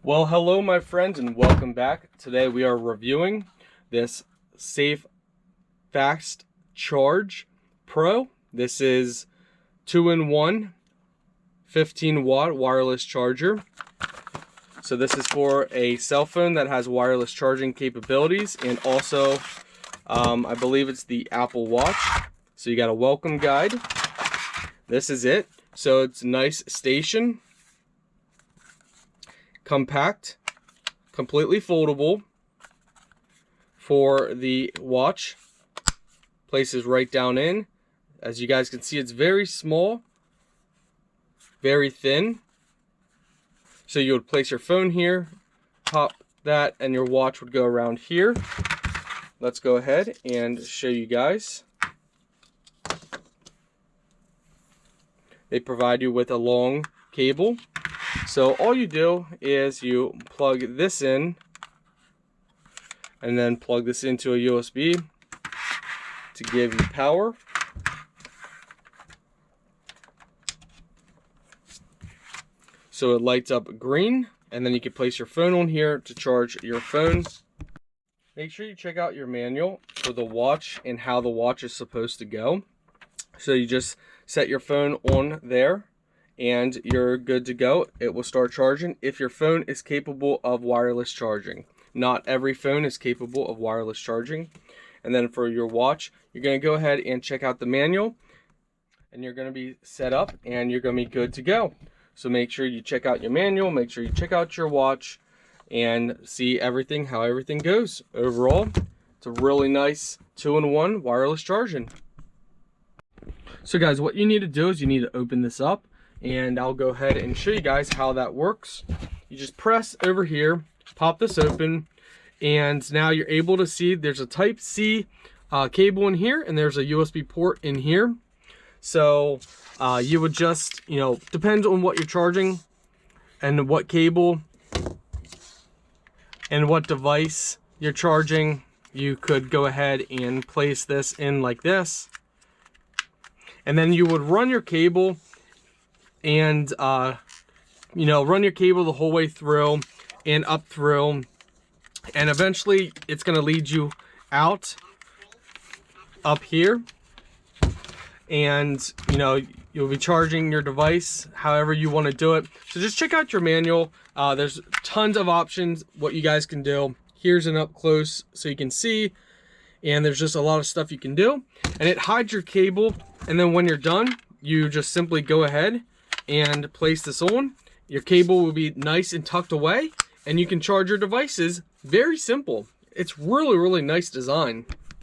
Well, hello my friends and welcome back. Today we are reviewing this Safe Fast Charge Pro. This is 2-in-1 15-watt wireless charger. So this is for a cell phone that has wireless charging capabilities, and also I believe it's the Apple Watch. So you got a welcome guide. This is it. So it's a nice station. Compact, completely foldable for the watch. Places right down in. As you guys can see, it's very small, very thin. So you would place your phone here, pop that, and your watch would go around here. Let's go ahead and show you guys. They provide you with a long cable. So all you do is you plug this in and then plug this into a USB to give you power. So it lights up green, and then you can place your phone on here to charge your phone. Make sure you check out your manual for the watch and how the watch is supposed to go. So you just set your phone on there and you're good to go. It will start charging if your phone is capable of wireless charging. Not every phone is capable of wireless charging. And then for your watch, you're going to go ahead and check out the manual, and you're going to be set up and you're going to be good to go. So make sure you check out your manual, make sure you check out your watch and see everything, how everything goes. Overall, it's a really nice 2-in-1 wireless charging. So guys, what you need to do is you need to open this up, and I'll go ahead and show you guys how that works. You just press over here, pop this open, and now you're able to see there's a Type-C cable in here, and there's a USB port in here. So you would just, depends on what you're charging and what cable and what device you're charging, you could go ahead and place this in like this. And then you would run your cable and run your cable the whole way through and up through, and eventually it's going to lead you out up here, and you'll be charging your device however you want to do it. So just check out your manual. There's tons of options what you guys can do. Here's an up close so you can see, and there's just a lot of stuff you can do, and it hides your cable. And then when you're done, you just simply go ahead and place this on. Your cable will be nice and tucked away, and you can charge your devices. Very simple. It's really nice design.